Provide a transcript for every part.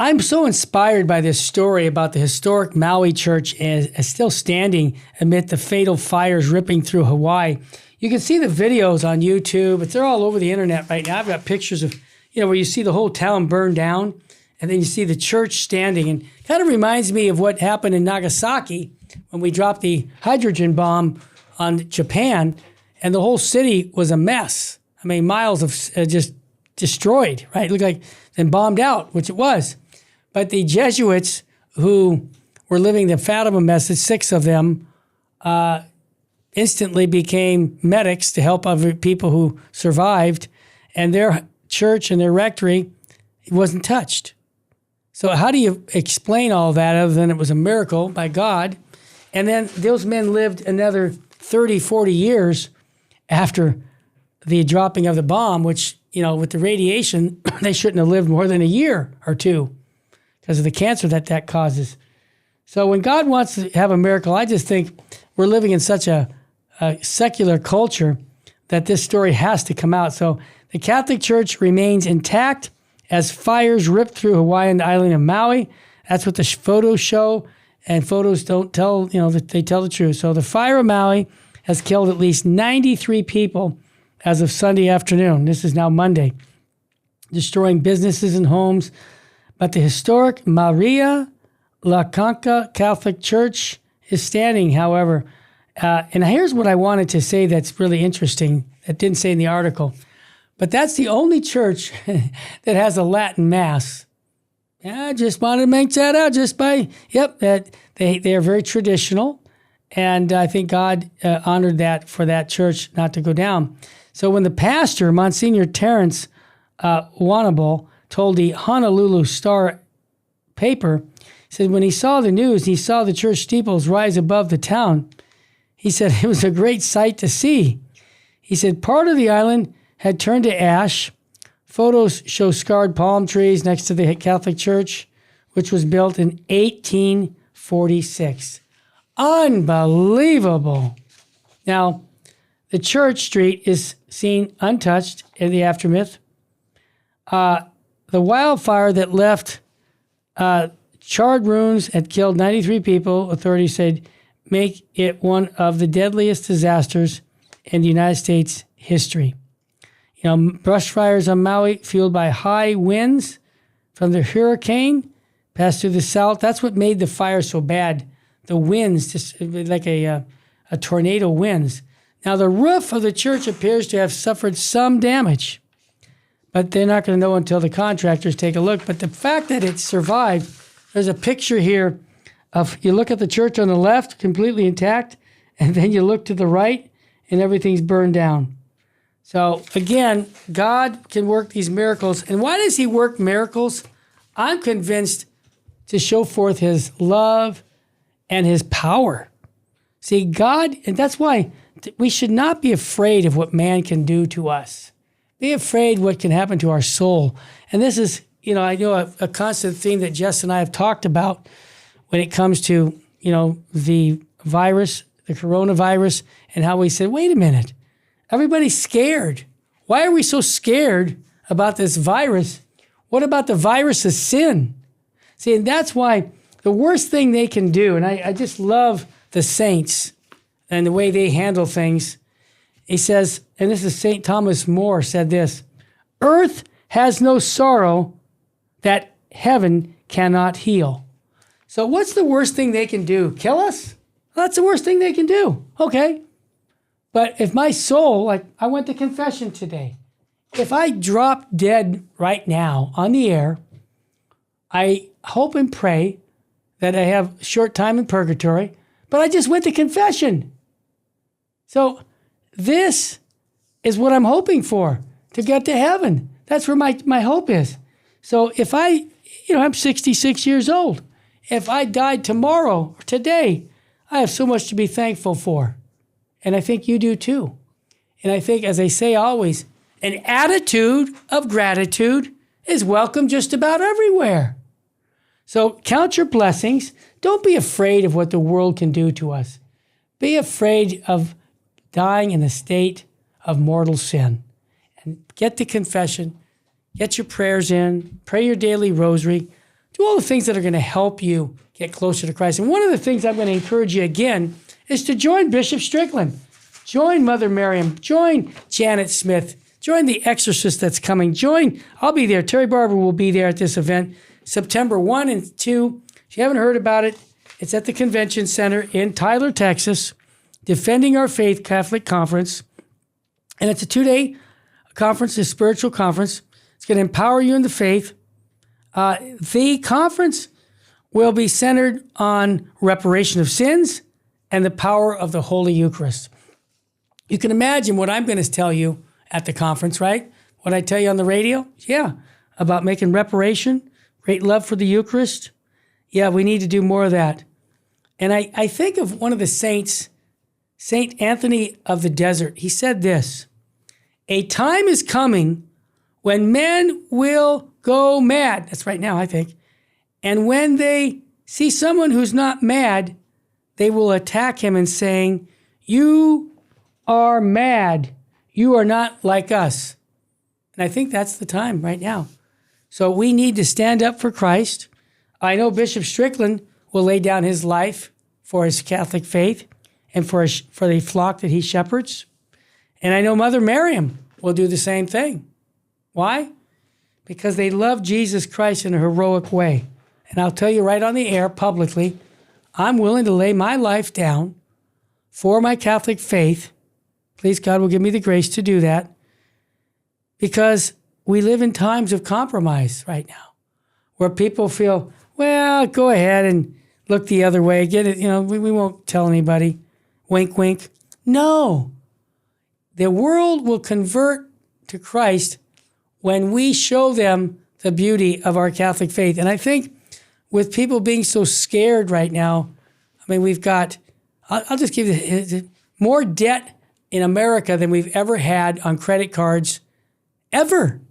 I'm so inspired by this story about the historic Maui church as still standing amid the fatal fires ripping through Hawaii. You can see the videos on YouTube. They're all over the internet right now. I've got pictures of, where you see the whole town burned down, and then you see the church standing. And kind of reminds me of what happened in Nagasaki when we dropped the hydrogen bomb on Japan, and the whole city was a mess. I mean, miles of just destroyed, right? It looked like, and bombed out, which it was. But the Jesuits who were living the Fatima message, 6 of them, instantly became medics to help other people who survived, and their church and their rectory wasn't touched. So how do you explain all that other than it was a miracle by God? And then those men lived another 30, 40 years after the dropping of the bomb, which, with the radiation, they shouldn't have lived more than a year or two because of the cancer that causes. So when God wants to have a miracle, I just think we're living in such a secular culture that this story has to come out. So the Catholic Church remains intact as fires rip through Hawaiian island of Maui. That's what the photos show, and photos don't tell, they tell the truth. So the fire of Maui has killed at least 93 people as of Sunday afternoon. This is now Monday, destroying businesses and homes. But the historic Maria La Conca Catholic Church is standing, however. And here's what I wanted to say that's really interesting that didn't say in the article. But that's the only church that has a Latin Mass. I just wanted to make that out that they are very traditional. And I think God honored that for that church not to go down. So when the pastor, Monsignor Terrence Wanable, told the Honolulu Star paper, he said when he saw the news, he saw the church steeples rise above the town. He said it was a great sight to see. He said part of the island had turned to ash. Photos show scarred palm trees next to the Catholic Church, which was built in 1846. Unbelievable. Now, the church street is seen untouched in the aftermath. The wildfire that left charred ruins had killed 93 people, authorities said, make it one of the deadliest disasters in the United States history. Brush fires on Maui fueled by high winds from the hurricane passed through the south. That's what made the fire so bad. The winds, just like a tornado winds. Now, the roof of the church appears to have suffered some damage, but they're not going to know until the contractors take a look. But the fact that it survived, there's a picture here of, you look at the church on the left, completely intact, and then you look to the right, and everything's burned down. So, again, God can work these miracles. And why does he work miracles? I'm convinced to show forth his love and his power. See, God, and that's why we should not be afraid of what man can do to us. Be afraid what can happen to our soul. And this is, I know a constant theme that Jess and I have talked about when it comes to, the virus, the coronavirus, and how we said, wait a minute, everybody's scared. Why are we so scared about this virus? What about the virus of sin? See, and that's why the worst thing they can do, and I just love the saints and the way they handle things. He says, and this is St. Thomas More said this, earth has no sorrow that heaven cannot heal. So what's the worst thing they can do? Kill us? Well, that's the worst thing they can do. Okay. But if my soul, like I went to confession today, if I drop dead right now on the air, I hope and pray that I have a short time in purgatory, but I just went to confession. So this is what I'm hoping for, to get to heaven. That's where my hope is. So if I'm 66 years old. If I died tomorrow or today, I have so much to be thankful for. And I think you do too. And I think, as I say always, an attitude of gratitude is welcome just about everywhere. So count your blessings. Don't be afraid of what the world can do to us. Be afraid of dying in a state of mortal sin. And get to confession. Get your prayers in. Pray your daily rosary. Do all the things that are going to help you get closer to Christ. And one of the things I'm going to encourage you again is to join Bishop Strickland. Join Mother Miriam. Join Janet Smith. Join the exorcist that's coming. I'll be there. Terry Barber will be there at this event, September 1 and 2. If you haven't heard about it, it's at the Convention Center in Tyler, Texas, Defending Our Faith Catholic Conference. And it's a 2-day conference, a spiritual conference. It's going to empower you in the faith. The conference will be centered on reparation of sins and the power of the Holy Eucharist. You can imagine what I'm going to tell you at the conference, right? What I tell you on the radio? Yeah, about making reparation, great love for the Eucharist. Yeah, we need to do more of that. And I think of one of the saints, Saint Anthony of the Desert. He said this, "A time is coming when men will go mad." That's right now, I think. "And when they see someone who's not mad, they will attack him and saying, 'You are mad. You are not like us.'" And I think that's the time right now. So we need to stand up for Christ. I know Bishop Strickland will lay down his life for his Catholic faith and for the flock that he shepherds. And I know Mother Miriam will do the same thing. Why? Because they love Jesus Christ in a heroic way. And I'll tell you right on the air publicly, I'm willing to lay my life down for my Catholic faith. Please, God will give me the grace to do that, because we live in times of compromise right now where people feel, well, go ahead and look the other way. Get it, we won't tell anybody. Wink, wink. No. The world will convert to Christ when we show them the beauty of our Catholic faith. And I think with people being so scared right now, we've got, I'll just give you more debt in America than we've ever had on credit cards, ever.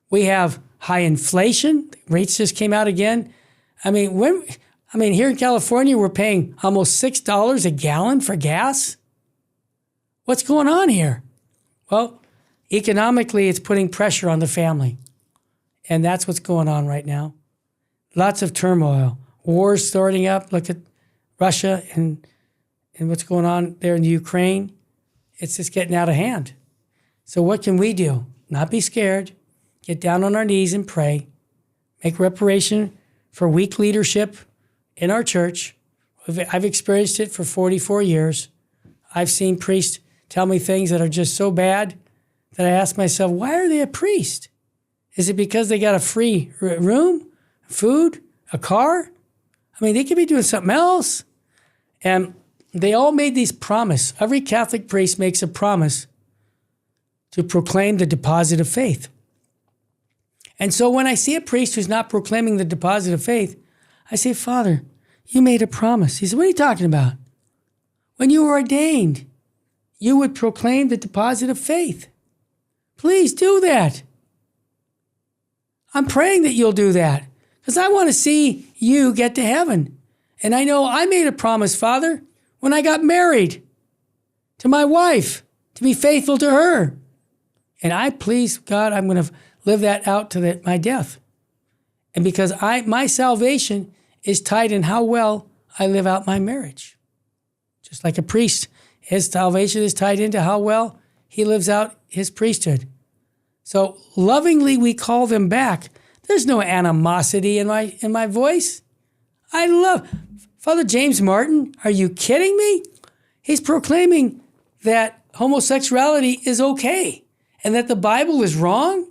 We have high inflation. Rates just came out again. Here in California, we're paying almost $6 a gallon for gas. What's going on here? Well, economically, it's putting pressure on the family. And that's what's going on right now. Lots of turmoil. Wars starting up. Look at Russia and what's going on there in the Ukraine. It's just getting out of hand. So what can we do? Not be scared. Get down on our knees and pray. Make reparation for weak leadership in our church. I've experienced it for 44 years. I've seen priests tell me things that are just so bad that I ask myself, why are they a priest? Is it because they got a free room, food, a car? They could be doing something else. And they all made these promises. Every Catholic priest makes a promise to proclaim the deposit of faith. And so when I see a priest who's not proclaiming the deposit of faith, I say, Father, you made a promise. He said, what are you talking about? When you were ordained, you would proclaim the deposit of faith. Please do that. I'm praying that you'll do that because I want to see you get to heaven. And I know I made a promise, Father, when I got married to my wife, to be faithful to her. And I, please, God, I'm going to live that out to my death. And because my salvation is tied in how well I live out my marriage. Just like a priest, his salvation is tied into how well he lives out his priesthood. So lovingly we call them back. There's no animosity in my voice. I love Father James Martin. Are you kidding me? He's proclaiming that homosexuality is okay and that the Bible is wrong.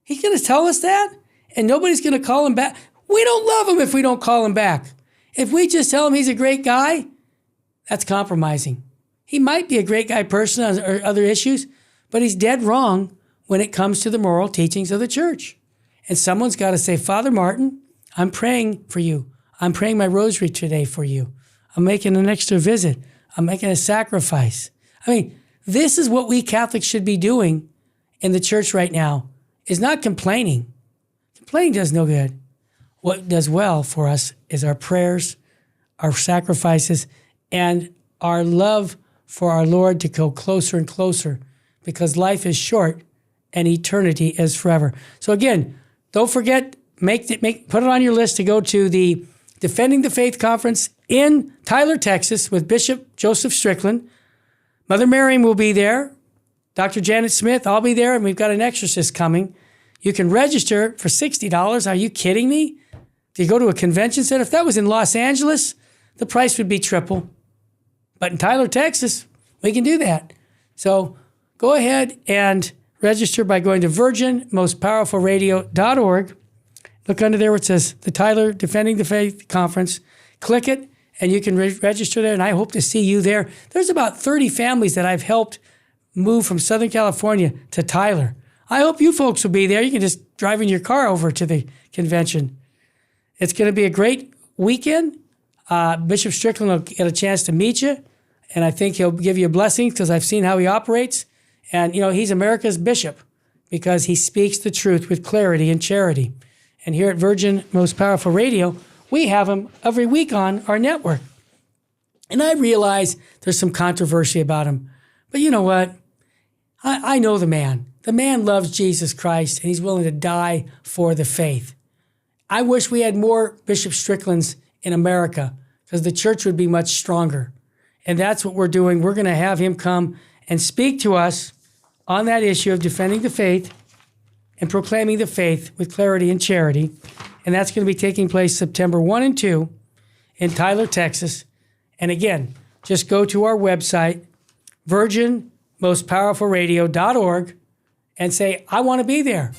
He's going to tell us that, and nobody's going to call him back. We don't love him if we don't call him back. If we just tell him he's a great guy, that's compromising. He might be a great guy person on other issues, but he's dead wrong when it comes to the moral teachings of the church. And someone's got to say, Father Martin, I'm praying for you. I'm praying my rosary today for you. I'm making an extra visit. I'm making a sacrifice. This is what we Catholics should be doing in the church right now, is not complaining. Complaining does no good. What does well for us is our prayers, our sacrifices, and our love for our Lord to go closer and closer, because life is short and eternity is forever. So again, don't forget put it on your list to go to the Defending the Faith Conference in Tyler, Texas with Bishop Joseph Strickland. Mother Miriam will be there. Dr. Janet Smith, I'll be there, and we've got an exorcist coming. You can register for $60. Are you kidding me? Do you go to a convention center? If that was in Los Angeles, the price would be triple. But in Tyler, Texas, we can do that. So go ahead and register by going to virginmostpowerfulradio.org. Look under there where it says the Tyler Defending the Faith Conference. Click it, and you can register there, and I hope to see you there. There's about 30 families that I've helped move from Southern California to Tyler. I hope you folks will be there. You can just drive in your car over to the convention. It's going to be a great weekend. Bishop Strickland will get a chance to meet you, and I think he'll give you a blessing because I've seen how he operates. And, he's America's bishop because he speaks the truth with clarity and charity. And here at Virgin Most Powerful Radio, we have him every week on our network. And I realize there's some controversy about him. But you know what? I know the man. The man loves Jesus Christ, and he's willing to die for the faith. I wish we had more Bishop Stricklands in America because the church would be much stronger. And that's what we're doing. We're going to have him come and speak to us on that issue of defending the faith and proclaiming the faith with clarity and charity. And that's going to be taking place September 1 and 2 in Tyler, Texas. And again, just go to our website, virginmostpowerfulradio.org, and say, I want to be there.